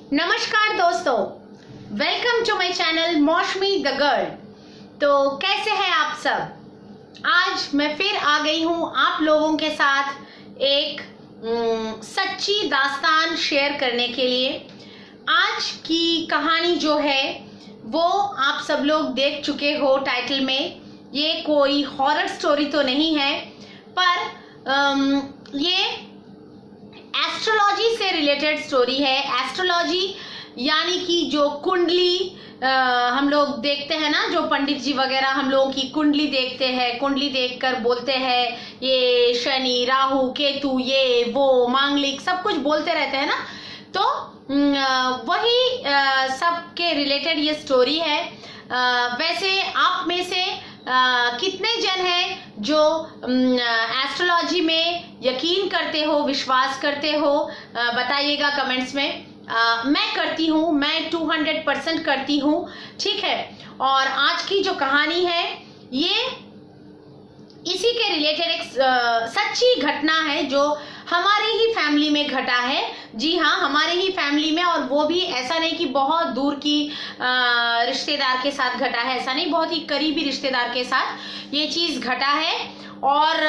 नमस्कार दोस्तों, welcome to my channel मौसमी द गर्ल। तो कैसे हैं आप सब। आज मैं फिर आ गई हूं आप लोगों के साथ एक सच्ची दास्तान शेयर करने के लिए। आज की कहानी जो है वो आप सब लोग देख चुके हो टाइटल में। ये कोई हॉरर स्टोरी तो नहीं है, पर ये एस्ट्रोलॉजी से रिलेटेड स्टोरी है। एस्ट्रोलॉजी यानी कि जो कुंडली हम लोग देखते हैं ना, जो पंडित जी वगैरह हम लोगों की कुंडली देखते हैं, कुंडली देखकर बोलते हैं ये शनि राहु केतु ये वो मांगलिक सब कुछ बोलते रहते हैं ना, तो वही सब के रिलेटेड ये स्टोरी है। वैसे आप में से कितने जन हैं जो एस्ट्रोलॉजी में यकीन करते हो, विश्वास करते हो, बताइएगा कमेंट्स में। मैं करती हूँ, मैं 200% करती हूँ, ठीक है। और आज की जो कहानी है ये इसी के रिलेटेड एक सच्ची घटना है जो हमारे ही फैमिली में घटा है। जी हाँ, हमारे ही फैमिली में, और वो भी ऐसा नहीं कि बहुत दूर की रिश्तेदार के साथ घटा है, ऐसा नहीं, बहुत ही करीबी रिश्तेदार के साथ ये चीज घटा है। और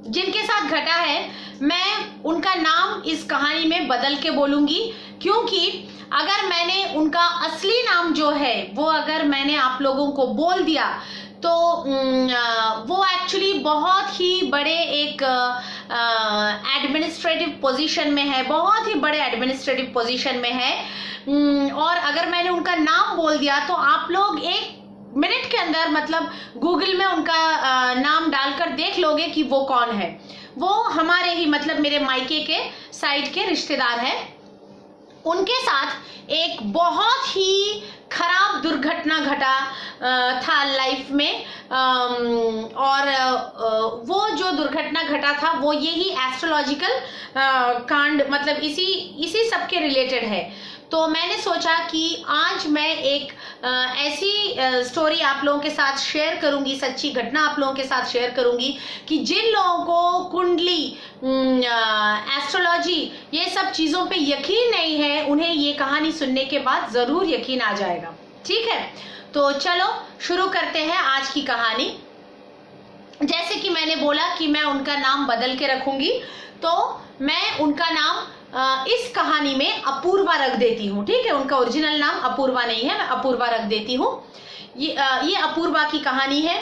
जिनके साथ घटा है मैं उनका नाम इस कहानी में बदल के बोलूंगी, क्योंकि अगर मैंने उनका असली नाम जो है वो अगर मैंने आप लोगों को बोल दिया तो वो एक्चुअली बहुत ही बड़े एक एडमिनिस्ट्रेटिव पोजीशन में है, बहुत ही बड़े एडमिनिस्ट्रेटिव पोजीशन में है। और अगर मैंने उनका नाम बोल दिया तो आप लोग एक मिनट के अंदर मतलब गूगल में उनका नाम डालकर देख लोगे कि वो कौन है। वो हमारे ही मतलब मेरे मायके के साइड के रिश्तेदार हैं। उनके साथ एक बहुत ही खराब दुर्घटना घटा था लाइफ में। और वो जो दुर्घटना घटा था वो यही एस्ट्रोलॉजिकल कांड मतलब इसी सब के रिलेटेड है। तो मैंने सोचा कि आज मैं एक ऐसी स्टोरी आप लोगों के साथ शेयर करूंगी, सच्ची घटना आप लोगों के साथ शेयर करूंगी कि जिन लोगों को कुंडली एस्ट्रोलॉजी ये सब चीज़ों पे यकीन नहीं है, उन्हें ये कहानी सुनने के बाद ज़रूर यकीन आ जाएगा, ठीक है। तो चलो शुरू करते हैं आज की कहानी। जैसे कि मैंने बोला कि मैं उनका नाम बदल के रखूंगी, तो मैं उनका नाम इस कहानी में अपूर्वा रख देती हूँ, ठीक है। उनका ओरिजिनल नाम अपूर्वा नहीं है, मैं अपूर्वा रख देती हूँ। ये अपूर्वा की कहानी है।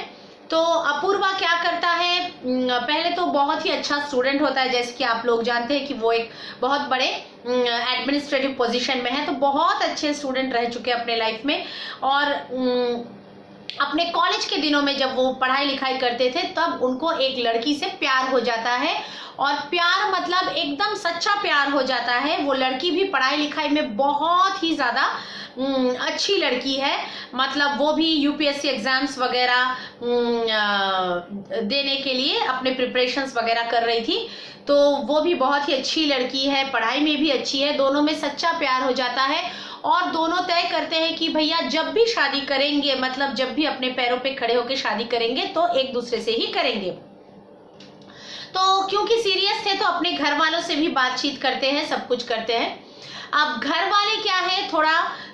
तो अपूर्वा क्या करता है, पहले तो बहुत ही अच्छा स्टूडेंट होता है, जैसे कि आप लोग जानते हैं कि वो एक बहुत बड़े एडमिनिस्ट्रेटिव पोजीशन में है, तो बहुत अच्छे स्टूडेंट रह चुके हैं अपने लाइफ में। और अपने कॉलेज के दिनों में जब वो पढ़ाई लिखाई करते थे तब उनको एक लड़की से प्यार हो जाता है, और प्यार मतलब एकदम सच्चा प्यार हो जाता है। वो लड़की भी पढ़ाई लिखाई में बहुत ही ज़्यादा अच्छी लड़की है, मतलब वो भी यूपीएससी एग्जाम्स वगैरह देने के लिए अपने प्रिपरेशंस वगैरह कर रही थी। तो वो भी बहुत ही अच्छी लड़की है, पढ़ाई में भी अच्छी है, दोनों में सच्चा प्यार हो जाता है। और दोनों तय करते हैं कि भैया जब भी शादी करेंगे, मतलब जब भी अपने पैरों पे खड़े होकर शादी करेंगे तो एक दूसरे से ही करेंगे। तो क्योंकि सीरियस थे तो अपने घर वालों से भी बातचीत करते हैं, सब कुछ करते हैं। अब घर वाले क्या है, थोड़ा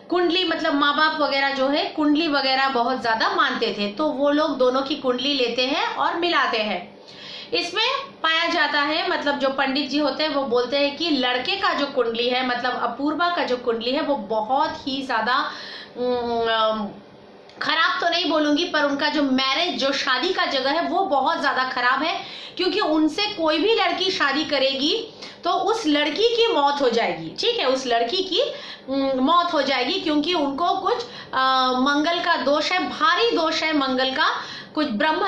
कुंडली मतलब माँ बाप वगैरह जो है कुंडली वगैरह बहुत ज्यादा मानते थे, तो वो लोग दोनों की कुंडली लेते हैं और मिलाते हैं। इसमें पाया जाता है मतलब जो पंडित जी होते हैं वो बोलते हैं कि लड़के का जो कुंडली है मतलब अपूर्वा का जो कुंडली है वो बहुत ही ज्यादा खराब तो नहीं बोलूंगी, पर उनका जो मैरिज जो शादी का जगह है वो बहुत ज्यादा खराब है, क्योंकि उनसे कोई भी लड़की शादी करेगी तो उस लड़की की मौत हो जाएगी, ठीक है। उस लड़की की मौत हो जाएगी क्योंकि उनको कुछ मंगल का दोष है, भारी दोष है मंगल का, कुछ ब्रह्म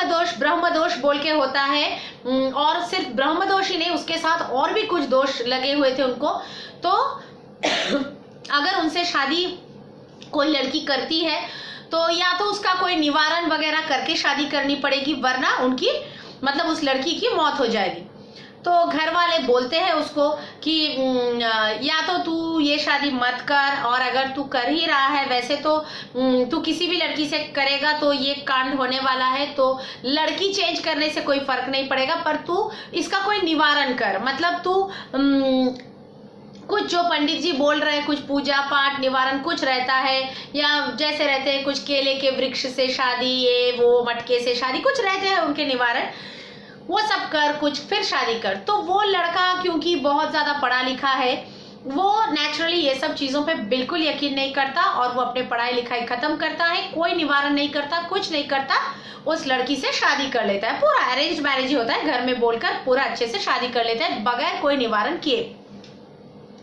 दोष बोल के होता है। और सिर्फ ब्रह्म दोष ही नहीं, उसके साथ और भी कुछ दोष लगे हुए थे उनको। तो अगर उनसे शादी कोई लड़की करती है तो या तो उसका कोई निवारण वगैरह करके शादी करनी पड़ेगी, वरना उनकी मतलब उस लड़की की मौत हो जाएगी। तो घर वाले बोलते हैं उसको कि या तो तू ये शादी मत कर, और अगर तू कर ही रहा है वैसे तो तू किसी भी लड़की से करेगा तो ये कांड होने वाला है, तो लड़की चेंज करने से कोई फर्क नहीं पड़ेगा, पर तू इसका कोई निवारण कर, मतलब तू कुछ जो पंडित जी बोल रहे हैं, कुछ पूजा पाठ निवारण कुछ रहता है, या जैसे रहते हैं कुछ केले के वृक्ष से शादी, ये वो मटके से शादी, कुछ रहते हैं उनके निवारण, वो सब कर, कुछ फिर शादी कर। तो वो लड़का क्योंकि बहुत ज्यादा पढ़ा लिखा है, वो नेचुरली ये सब चीजों पे बिल्कुल यकीन नहीं करता और वो अपने पढ़ाई लिखाई खत्म करता है, कोई निवारण नहीं करता, कुछ नहीं करता, उस लड़की से शादी कर लेता है। पूरा अरेंज मैरिज ही होता है, घर में बोलकर पूरा अच्छे से शादी कर लेता है बगैर कोई निवारण किए।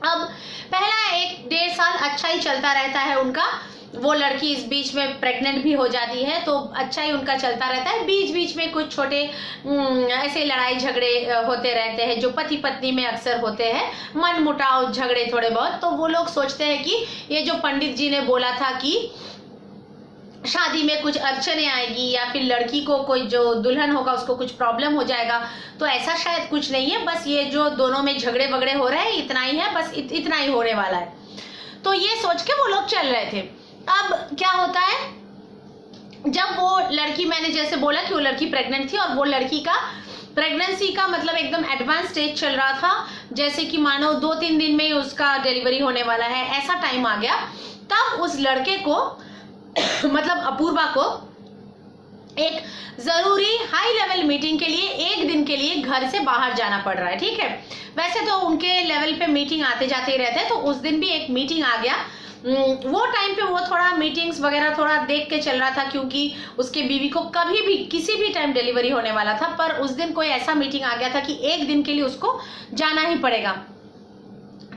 अब पहला 1-1.5 साल अच्छा ही चलता रहता है उनका, वो लड़की इस बीच में प्रेग्नेंट भी हो जाती है, तो अच्छा ही उनका चलता रहता है। बीच बीच में कुछ छोटे ऐसे लड़ाई झगड़े होते रहते हैं जो पति पत्नी में अक्सर होते हैं, मन मुटाव झगड़े थोड़े बहुत। तो वो लोग सोचते हैं कि ये जो पंडित जी ने बोला था कि शादी में कुछ अड़चने आएगी या फिर लड़की को कोई जो दुल्हन होगा उसको कुछ प्रॉब्लम हो जाएगा, तो ऐसा शायद कुछ नहीं है, बस ये जो दोनों में झगड़े वगड़े हो रहे हैं इतना ही है, बस इतना ही होने वाला है। तो ये सोच के वो लोग चल रहे थे। अब क्या होता है, जब वो लड़की, मैंने जैसे बोला कि वो लड़की प्रेग्नेंट थी और वो लड़की का प्रेगनेंसी का मतलब एकदम एडवांस स्टेज चल रहा था, जैसे कि मानो 2-3 दिन में ही उसका डिलीवरी होने वाला है, ऐसा टाइम आ गया। तब उस लड़के को मतलब अपूर्वा को एक जरूरी हाई लेवल मीटिंग के लिए 1 दिन के लिए घर से बाहर जाना पड़ रहा है। ठीक है, वैसे तो उनके लेवल पे मीटिंग आते जाते ही रहते हैं, तो उस दिन भी एक मीटिंग आ गया। वो टाइम पे वो थोड़ा मीटिंग्स वगैरह थोड़ा देख के चल रहा था, क्योंकि उसके बीवी को कभी भी किसी भी टाइम डिलीवरी होने वाला था, पर उस दिन कोई ऐसा मीटिंग आ गया था कि 1 दिन के लिए उसको जाना ही पड़ेगा।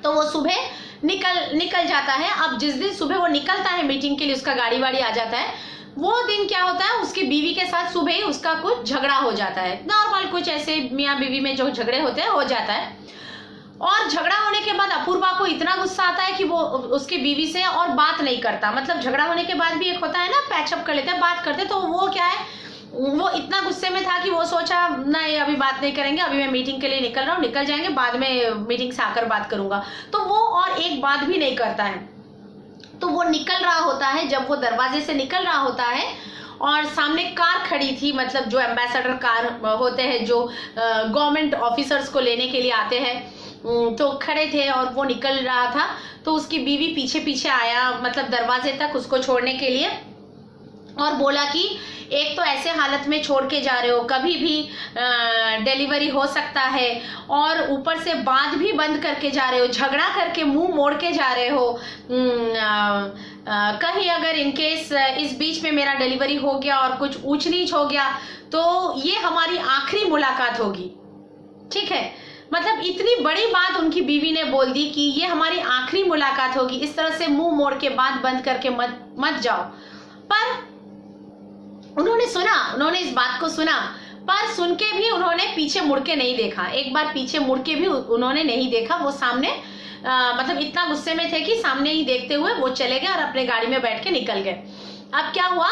तो वो सुबह निकल जाता है। अब जिस दिन सुबह वो निकलता है मीटिंग के लिए, उसका गाड़ी वाड़ी आ जाता है, वो दिन क्या होता है, उसकी बीवी के साथ सुबह ही उसका कुछ झगड़ा हो जाता है। नॉर्मल कुछ ऐसे मियाँ बीवी में जो झगड़े होते हैं हो जाता है। और झगड़ा होने के बाद अपूर्वा को इतना गुस्सा आता है कि वो उसकी बीवी से और बात नहीं करता। मतलब झगड़ा होने के बाद भी एक होता है ना, पैचअप कर लेते हैं, बात करते, तो वो क्या है, वो इतना गुस्से में था कि वो सोचा नहीं अभी बात नहीं करेंगे, अभी मैं मीटिंग के लिए निकल रहा हूँ, निकल जाएंगे, बाद में मीटिंग से आकर बात करूंगा। तो वो और एक बात भी नहीं करता है। तो वो निकल रहा होता है, जब वो दरवाजे से निकल रहा होता है और सामने कार खड़ी थी, मतलब जो एम्बेसडर कार होते हैं जो गवर्नमेंट ऑफिसर्स को लेने के लिए आते हैं, तो खड़े थे और वो निकल रहा था। तो उसकी बीवी पीछे पीछे आया, मतलब दरवाजे तक उसको छोड़ने के लिए, और बोला कि एक तो ऐसे हालत में छोड़ के जा रहे हो, कभी भी डिलीवरी हो सकता है, और ऊपर से बात भी बंद करके जा रहे हो, झगड़ा करके मुंह मोड़ के जा रहे हो, कहीं अगर इनकेस इस बीच में मेरा डिलीवरी हो गया और कुछ ऊंच नीच हो गया तो ये हमारी आखिरी मुलाकात होगी। ठीक है, मतलब इतनी बड़ी बात उनकी बीवी ने बोल दी कि ये हमारी आखिरी मुलाकात होगी, इस तरह से मुंह मोड़ के बात बंद करके मत जाओ। पर उन्होंने सुना, उन्होंने इस बात को सुना, पर सुन के भी उन्होंने पीछे मुड़ के नहीं देखा, एक बार पीछे मुड़ के भी उन्होंने नहीं देखा। वो सामने मतलब इतना गुस्से में थे कि सामने ही देखते हुए वो चले गए और अपने गाड़ी में बैठ के निकल गए। अब क्या हुआ,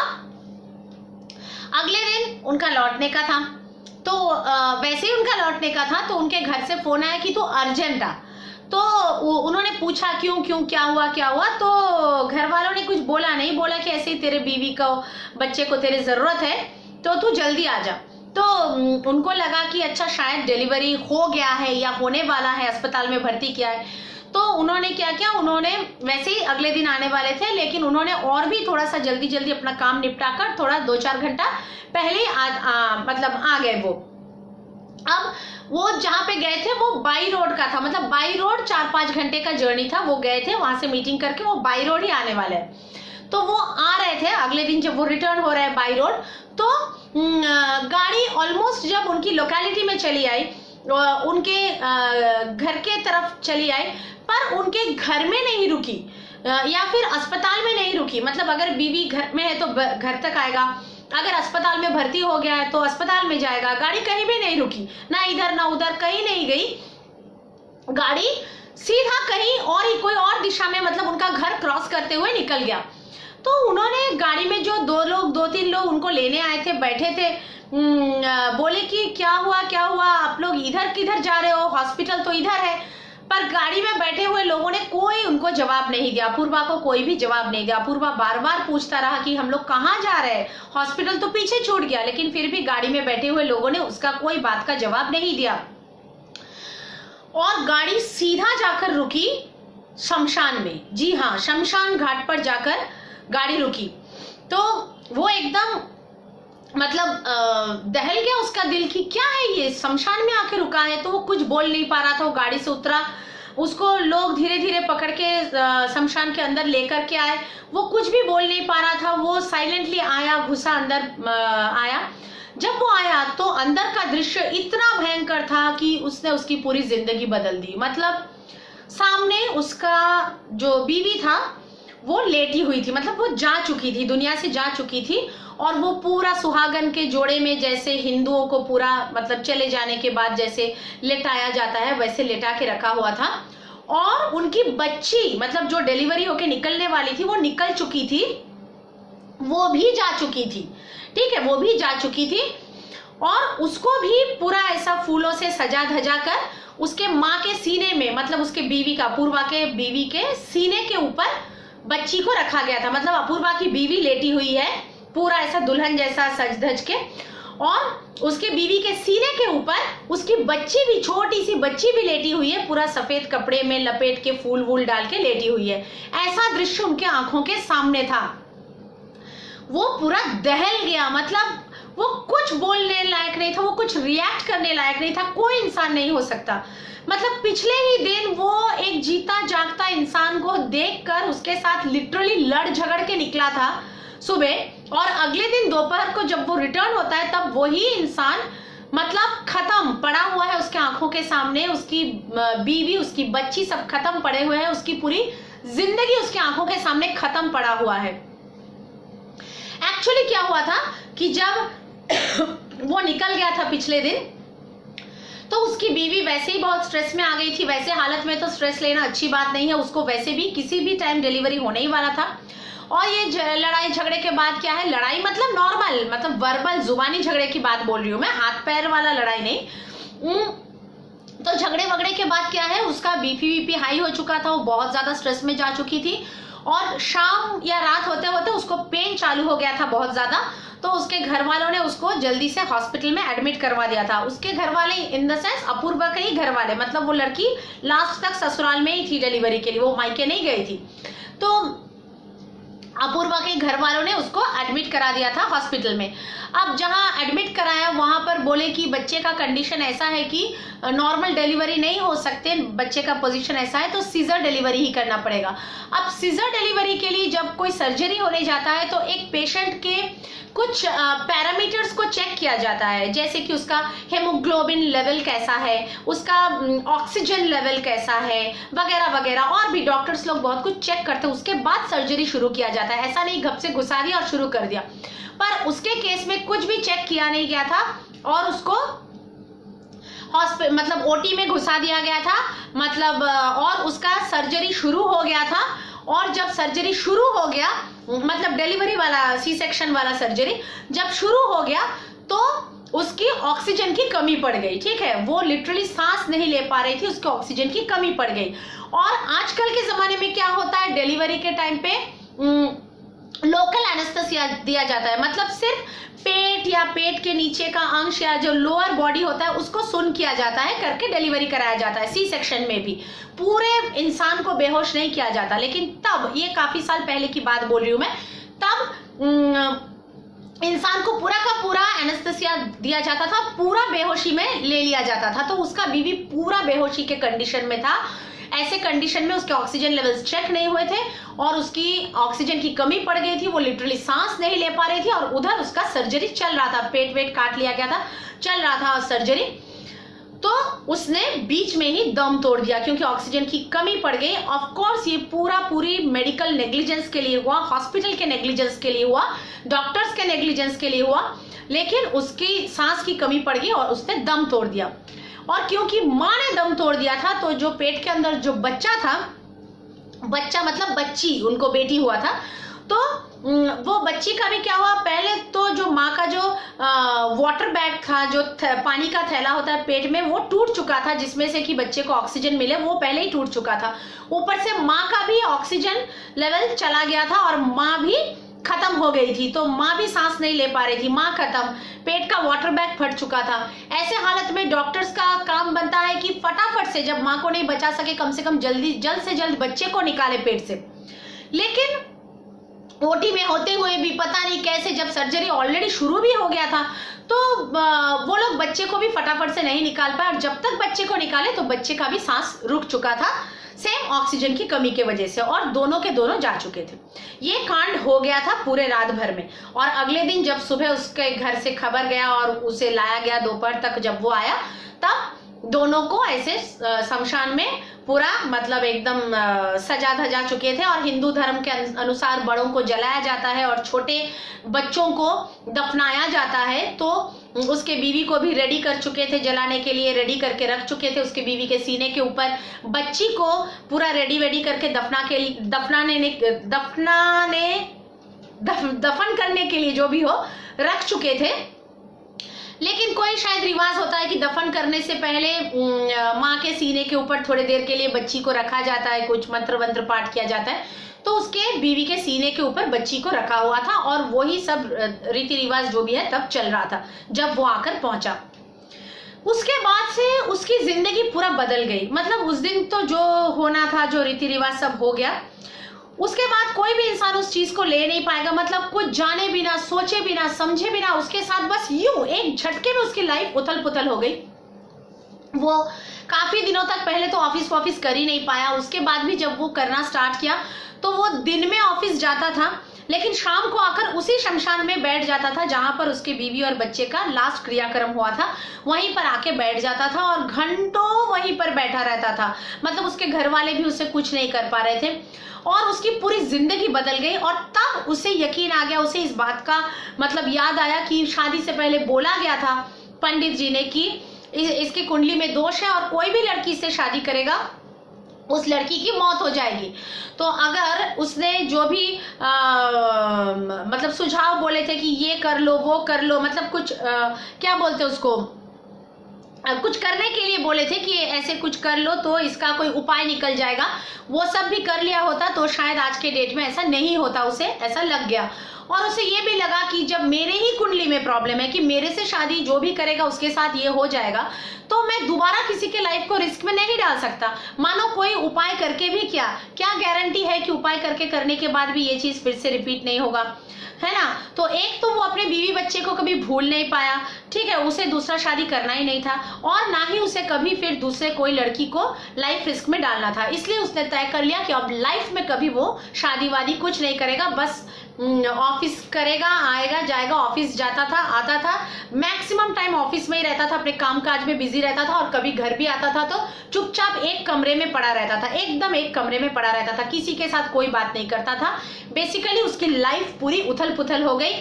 अगले दिन उनका लौटने का था, तो वैसे ही उनका लौटने का था तो उनके घर से फोन आया कि तो अर्जेंट आ। तो उन्होंने पूछा क्यों क्या हुआ, तो घर वालों ने कुछ बोला नहीं, बोला कि ऐसे ही तेरे बीवी को, बच्चे को तेरी जरूरत है तो तू जल्दी आ जा। तो उनको लगा कि अच्छा शायद डिलीवरी हो गया है या होने वाला है, अस्पताल में भर्ती किया है। तो उन्होंने क्या किया, उन्होंने वैसे ही अगले दिन आने वाले थे, लेकिन उन्होंने और भी थोड़ा सा जल्दी अपना काम निपटा कर थोड़ा 2-4 घंटा पहले मतलब आ गए वो। अब वो जहाँ पे गए थे वो बाई रोड का था, मतलब बाई रोड 4-5 घंटे का जर्नी था, वो गए थे वहां से मीटिंग करके, वो बाई रोड ही आने वाले हैं। तो वो आ रहे थे अगले दिन, जब वो रिटर्न हो रहे हैं बाई रोड, तो गाड़ी ऑलमोस्ट जब उनकी लोकेलिटी में चली आई, उनके घर के तरफ चली आई, पर उनके घर में नहीं रुकी या फिर अस्पताल में नहीं रुकी। मतलब अगर बीवी घर में है तो घर तक आएगा, अगर अस्पताल में भर्ती हो गया है तो अस्पताल में जाएगा। गाड़ी कहीं भी नहीं रुकी, ना इधर ना उधर, कहीं नहीं गई गाड़ी, सीधा कहीं और ही कोई और दिशा में, मतलब उनका घर क्रॉस करते हुए निकल गया। तो उन्होंने गाड़ी में जो 2-3 लोग उनको लेने आए थे, बैठे थे, बोले कि क्या हुआ, आप लोग इधर किधर जा रहे हो, हॉस्पिटल तो इधर है। पर गाड़ी में बैठे हुए लोगों ने कोई उनको जवाब नहीं दिया, अपूर्वा को कोई भी जवाब नहीं दिया। अपूर्वा बार बार पूछता रहा कि हम लोग कहाँ जा रहे हैं, हॉस्पिटल तो पीछे छूट गया, लेकिन फिर भी गाड़ी में बैठे हुए लोगों ने उसका कोई बात का जवाब नहीं दिया। और गाड़ी सीधा जाकर रुकी शमशान में। जी हाँ, शमशान घाट पर जाकर गाड़ी रुकी। तो वो एकदम मतलब दहल गया उसका दिल कि क्या है ये, शमशान में आके रुका है। तो वो कुछ बोल नहीं पा रहा था, वो गाड़ी से उतरा, उसको लोग धीरे धीरे पकड़ के शमशान के अंदर लेकर के आए। वो कुछ भी बोल नहीं पा रहा था, वो साइलेंटली आया, घुसा अंदर आया। जब वो आया तो अंदर का दृश्य इतना भयंकर था कि उसने उसकी पूरी जिंदगी बदल दी। मतलब सामने उसका जो बीवी था वो लेटी हुई थी, मतलब वो जा चुकी थी, दुनिया से जा चुकी थी, और वो पूरा सुहागन के जोड़े में जैसे हिंदुओं को पूरा मतलब चले जाने के बाद जैसे लेटाया जाता है वैसे लेटा के रखा हुआ था। और उनकी बच्ची मतलब जो डिलीवरी होके निकलने वाली थी वो निकल चुकी थी, वो भी जा चुकी थी, ठीक है, वो भी जा चुकी थी। और उसको भी पूरा ऐसा फूलों से सजा धजा कर उसके माँ के सीने में, मतलब उसके बीवी का, अपूर्वा के बीवी के सीने के ऊपर बच्ची को रखा गया था। मतलब अपूर्वा की बीवी लेटी हुई है पूरा ऐसा दुल्हन जैसा सज धज के, और उसके बीवी के सीने के ऊपर उसकी बच्ची भी, छोटी सी बच्ची भी लेटी हुई है, पूरा सफेद कपड़े में लपेट के फूल वूल डाल के लेटी हुई है। ऐसा दृश्य उनके आंखों के सामने था। वो पूरा दहल गया, मतलब वो कुछ बोलने लायक नहीं था, वो कुछ रिएक्ट करने लायक नहीं था, कोई इंसान नहीं हो सकता। मतलब पिछले ही दिन वो एक जीता जागता इंसान को देखकर उसके साथ लिटरली लड़ झगड़ के निकला था सुबह, और अगले दिन दोपहर को जब वो रिटर्न होता है तब वही इंसान मतलब खत्म पड़ा हुआ है उसके आंखों के सामने। उसकी बीवी, उसकी बच्ची सब खत्म पड़े हुए हैं, उसकी पूरी जिंदगी उसके आंखों के सामने खत्म पड़ा हुआ है। एक्चुअली क्या हुआ था कि जब वो निकल गया था पिछले दिन, तो उसकी बीवी वैसे ही बहुत स्ट्रेस में आ गई थी। वैसे हालत में तो स्ट्रेस लेना अच्छी बात नहीं है, उसको वैसे भी किसी भी टाइम डिलीवरी होने ही वाला था। और ये लड़ाई झगड़े के बाद क्या है, लड़ाई मतलब नॉर्मल, मतलब वर्बल जुबानी झगड़े की बात बोल रही हूँ मैं, हाथ पैर वाला लड़ाई नहीं। तो झगड़े वगड़े के बाद क्या है, उसका बीपी हाई हो चुका था, वो बहुत ज्यादा स्ट्रेस में जा चुकी थी, और शाम या रात होते होते उसको पेन चालू हो गया था बहुत ज्यादा। तो उसके घर वालों ने उसको जल्दी से हॉस्पिटल में एडमिट करवा दिया था। उसके घर वाले इन द सेंस अपूर्वा के ही घर वाले, मतलब वो लड़की लास्ट तक ससुराल में ही थी डिलीवरी के लिए, वो मायके नहीं गई थी। तो अपूर्वा के घर वालों ने उसको एडमिट करा दिया था हॉस्पिटल में। अब जहां एडमिट कराया वहां पर बोले कि बच्चे का कंडीशन ऐसा है कि नॉर्मल डिलीवरी नहीं हो सकते, बच्चे का पोजीशन ऐसा है, तो सीजर डिलीवरी ही करना पड़ेगा। अब सीजर डिलीवरी के लिए जब कोई सर्जरी होने जाता है तो एक पेशेंट के कुछ पैरामीटर्स को चेक किया जाता है, जैसे कि उसका हेमोग्लोबिन लेवल कैसा है, उसका ऑक्सीजन लेवल कैसा है, वगैरह वगैरह, और भी डॉक्टर्स लोग बहुत कुछ चेक करते हैं। उसके बाद सर्जरी शुरू किया जाता है, ऐसा नहीं घप से घुसा दिया और शुरू कर दिया। पर उसके केस में कुछ भी चेक किया नहीं गया था और उसको मतलब ओटी में घुसा दिया गया था, मतलब और उसका सर्जरी शुरू हो गया था। और जब सर्जरी शुरू हो गया, मतलब डिलीवरी वाला सी सेक्शन वाला सर्जरी जब शुरू हो गया, तो उसकी ऑक्सीजन की कमी पड़ गई, ठीक है, वो लिटरली सांस नहीं ले पा रही थी, उसकी ऑक्सीजन की कमी पड़ गई। और आजकल के जमाने में क्या होता है, डिलीवरी के टाइम पे लोकल एनेस्थेसिया दिया जाता है, मतलब सिर्फ पेट या पेट के नीचे का अंश या जो लोअर बॉडी होता है उसको सुन किया जाता है, करके डिलीवरी कराया जाता है। सी सेक्शन में भी पूरे इंसान को बेहोश नहीं किया जाता, लेकिन तब, ये काफी साल पहले की बात बोल रही हूं मैं, तब इंसान को पूरा का पूरा एनेस्थेसिया दिया जाता था, पूरा बेहोशी में ले लिया जाता था। तो उसका बीवी पूरा बेहोशी के कंडीशन में था। ऐसे कंडीशन में उसके ऑक्सीजन लेवल्स चेक नहीं हुए थे और उसकी ऑक्सीजन की कमी पड़ गई थी, वो लिटरली सांस नहीं ले पा रही थी, और उधर उसका सर्जरी चल रहा था, पेट वेट काट लिया गया था, चल रहा था सर्जरी। तो उसने बीच में ही दम तोड़ दिया क्योंकि ऑक्सीजन की कमी पड़ गई। ऑफ कोर्स ये पूरी मेडिकल नेग्लिजेंस के लिए हुआ, हॉस्पिटल के नेग्लिजेंस के लिए हुआ, डॉक्टर्स के नेग्लिजेंस के लिए हुआ, लेकिन उसकी सांस की कमी पड़ गई और उसने दम तोड़ दिया। और क्योंकि माँ ने दम तोड़ दिया था, तो जो पेट के अंदर जो बच्चा था, बच्चा मतलब बच्ची, उनको बेटी हुआ था, तो वो बच्ची का भी क्या हुआ, पहले तो जो माँ का जो वाटर बैग था, जो पानी का थैला होता है पेट में, वो टूट चुका था, जिसमें से कि बच्चे को ऑक्सीजन मिले, वो पहले ही टूट चुका था। ऊपर से माँ का भी ऑक्सीजन लेवल चला गया था और माँ भी खत्म हो गई थी, तो माँ भी सांस नहीं ले पा रही थी, माँ खत्म, पेट का वाटर बैग फट चुका था। ऐसे हालत में डॉक्टर्स का काम बनता है कि फटाफट से, जब माँ को नहीं बचा सके, कम से कम जल्द से जल्द बच्चे को निकाले पेट से। लेकिन ओटी में होते हुए भी पता नहीं कैसे, जब सर्जरी ऑलरेडी शुरू भी हो गया था, तो वो लोग बच्चे को भी फटाफट से नहीं निकाल पाए, और जब तक बच्चे को निकाले तो बच्चे का भी सांस रुक चुका था, सेम ऑक्सीजन की कमी के वजह से, और दोनों के दोनों जा चुके थे। ये कांड हो गया था पूरे रात भर में। और अगले दिन जब सुबह उसके घर से खबर गया और उसे लाया गया, दोपहर तक जब वो आया, तब दोनों को ऐसे शमशान में पूरा मतलब एकदम सजा धजा चुके थे। और हिंदू धर्म के अनुसार बड़ों को जलाया जाता है और छोटे बच्चों को दफनाया जाता है। तो उसके बीवी को भी रेडी कर चुके थे, जलाने के लिए रेडी करके रख चुके थे। उसके बीवी के सीने के ऊपर बच्ची को पूरा रेडी करके दफन करने के लिए जो भी हो रख चुके थे। लेकिन कोई शायद रिवाज होता है कि दफन करने से पहले माँ के सीने के ऊपर थोड़ी देर के लिए बच्ची को रखा जाता है, कुछ मंत्र वंत्र पाठ किया जाता है। तो उसके बीवी के सीने के ऊपर बच्ची को रखा हुआ था, और वही सब रीति रिवाज जो भी है तब चल रहा था जब वो आकर पहुंचा। उसके बाद से उसकी जिंदगी पूरा बदल गई। मतलब उस दिन तो जो होना था, जो रीति रिवाज सब हो गया, उसके बाद कोई भी इंसान उस चीज को ले नहीं पाएगा। मतलब कुछ जाने बिना, सोचे बिना, समझे बिना उसके साथ बस यूं एक झटके में उसकी लाइफ उथल पुथल हो गई। वो काफी दिनों तक पहले तो ऑफिस कर ही नहीं पाया। उसके बाद भी जब वो करना स्टार्ट किया तो वो दिन में ऑफिस जाता था, लेकिन शाम को आकर उसी शमशान में बैठ जाता था जहां पर उसकी बीवी और बच्चे का लास्ट क्रियाक्रम हुआ था। वहीं पर आके बैठ जाता था और घंटों वहीं पर बैठा रहता था। मतलब उसके घर वाले भी उससे कुछ नहीं कर पा रहे थे, और उसकी पूरी जिंदगी बदल गई। और तब उसे यकीन आ गया, उसे इस बात का मतलब याद आया कि शादी से पहले बोला गया था पंडित जी ने कि इसकी कुंडली में दोष है, और कोई भी लड़की से शादी करेगा उस लड़की की मौत हो जाएगी। तो अगर उसने जो भी मतलब सुझाव बोले थे कि ये कर लो, वो कर लो, मतलब कुछ क्या बोलते उसको, कुछ करने के लिए बोले थे कि ऐसे कुछ कर लो तो इसका कोई उपाय निकल जाएगा, वो सब भी कर लिया होता तो शायद आज के डेट में ऐसा नहीं होता। उसे ऐसा लग गया, और उसे ये भी लगा कि जब मेरे ही कुंडली में प्रॉब्लम है कि मेरे से शादी जो भी करेगा उसके साथ ये हो जाएगा, तो मैं दोबारा किसी के लाइफ को रिस्क में नहीं डाल सकता। मानो कोई उपाय करके भी क्या गारंटी है कि उपाय करने के बाद भी ये चीज फिर से रिपीट नहीं होगा, है ना। तो एक तो वो अपने बीवी बच्चे को कभी भूल नहीं पाया, ठीक है, उसे दूसरा शादी करना ही नहीं था, और ना ही उसे कभी फिर दूसरे कोई लड़की को लाइफ रिस्क में डालना था। इसलिए उसने तय कर लिया कि अब लाइफ में कभी वो शादी वादी कुछ नहीं करेगा, बस ऑफिस करेगा, आएगा जाएगा, ऑफिस जाता था, आता था, मैक्सिमम टाइम ऑफिस में ही रहता था, अपने काम काज में बिजी रहता था, और कभी घर भी आता था तो चुपचाप एक कमरे में पड़ा रहता था, एकदम एक कमरे में पड़ा रहता था, किसी के साथ कोई बात नहीं करता था। बेसिकली उसकी लाइफ पूरी उथल पुथल हो गई।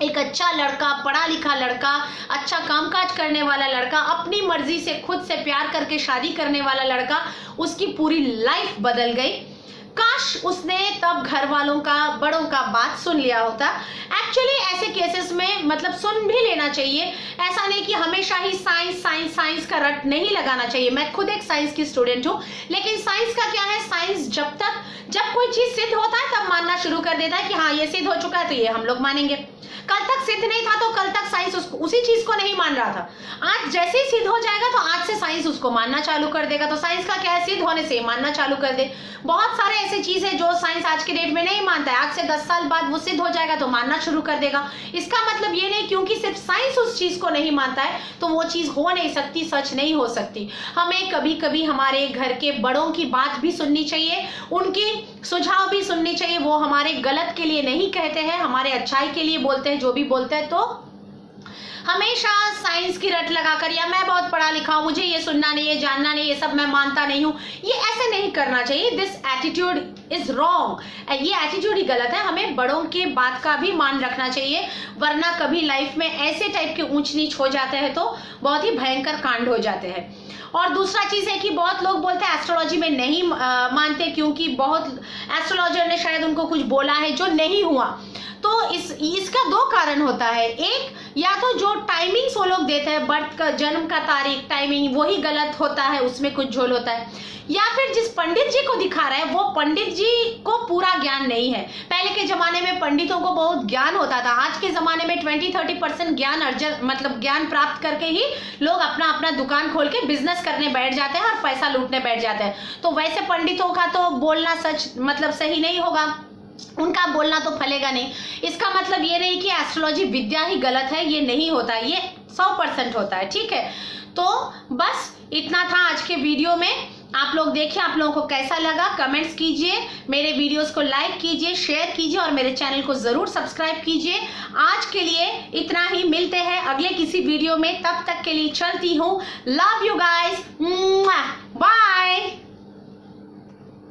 एक अच्छा लड़का, पढ़ा लिखा लड़का, अच्छा कामकाज करने वाला लड़का, अपनी मर्जी से खुद से प्यार करके शादी करने वाला लड़का, उसकी पूरी लाइफ बदल गई। काश उसने तब घर वालों का, बड़ों का बात सुन लिया होता। एक्चुअली ऐसे केसेस में मतलब सुन भी लेना चाहिए, ऐसा नहीं कि हमेशा ही साइंस का रट नहीं लगाना चाहिए। मैं खुद एक साइंस की स्टूडेंट हूँ, लेकिन साइंस का क्या है, साइंस जब कोई चीज सिद्ध होता है तब मानना शुरू कर देता है कि हाँ ये सिद्ध हो चुका है तो ये हम लोग मानेंगे। कल तक सिद्ध नहीं था तो कल तक साइंस उसी चीज को नहीं मान रहा था। आज जैसे ही सिद्ध हो जाएगा तो आज से साइंस उसको मानना चालू कर देगा। तो साइंस का क्या है, सिद्ध होने से मानना चालू कर दे। बहुत सारे ऐसे चीज है जो साइंस आज के डेट में नहीं मानता है, आज से 10 साल बाद वो सिद्ध हो जाएगा तो मानना शुरू कर देगा। इसका मतलब ये नहीं क्योंकि सिर्फ साइंस उस चीज को नहीं मानता है तो वो चीज हो नहीं सकती, सच नहीं हो सकती। हमें कभी कभी हमारे घर के बड़ों की बात भी सुननी चाहिए, उनकी सुझाव भी सुननी चाहिए। वो हमारे गलत के लिए नहीं कहते हैं, हमारे अच्छाई के लिए बोलते हैं। जो भी बोलते हैं तो हमेशा साइंस की रट लगाकर या मैं बहुत पढ़ा लिखा हूं, मुझे ये सुनना नहीं है, जानना नहीं, ये सब मैं मानता नहीं हूं, ये ऐसे नहीं करना चाहिए। दिस एटीट्यूड इज रॉन्ग, ये एटीट्यूड ही गलत है। हमें बड़ों के बात का भी मान रखना चाहिए, वरना कभी लाइफ में ऐसे टाइप के ऊंच नीच हो जाते हैं तो बहुत ही भयंकर कांड हो जाते हैं। और दूसरा चीज है कि बहुत लोग बोलते हैं एस्ट्रोलॉजी में नहीं मानते क्योंकि बहुत एस्ट्रोलॉजर ने शायद उनको कुछ बोला है जो नहीं हुआ। तो इसका दो कारण होता है। एक या तो जो टाइमिंग्स वो लोग देते हैं, बर्थ का, जन्म का तारीख, टाइमिंग, वही गलत होता है, उसमें कुछ झोल होता है, या फिर जिस पंडित जी को दिखा रहा है वो पंडित जी को पूरा ज्ञान नहीं है। पहले के जमाने में पंडितों को बहुत ज्ञान होता था, आज के जमाने में 20-30% ज्ञान अर्जन, मतलब ज्ञान प्राप्त करके ही लोग अपना अपना दुकान खोल के बिजनेस करने बैठ जाते हैं और पैसा लूटने बैठ जाते हैं। तो वैसे पंडितों का तो बोलना सच मतलब सही नहीं होगा, उनका बोलना तो फलेगा नहीं। इसका मतलब ये नहीं कि एस्ट्रोलॉजी विद्या ही गलत है, ये नहीं होता, ये 100% होता है, ठीक है। तो बस इतना था आज के वीडियो में। आप लोग देखिए, आप लोगों को कैसा लगा, कमेंट्स कीजिए, मेरे वीडियोस को लाइक कीजिए, शेयर कीजिए और मेरे चैनल को जरूर सब्सक्राइब कीजिए। आज के लिए इतना ही, मिलते हैं अगले किसी वीडियो में, तब तक के लिए चलती हूँ। Love you guys, bye.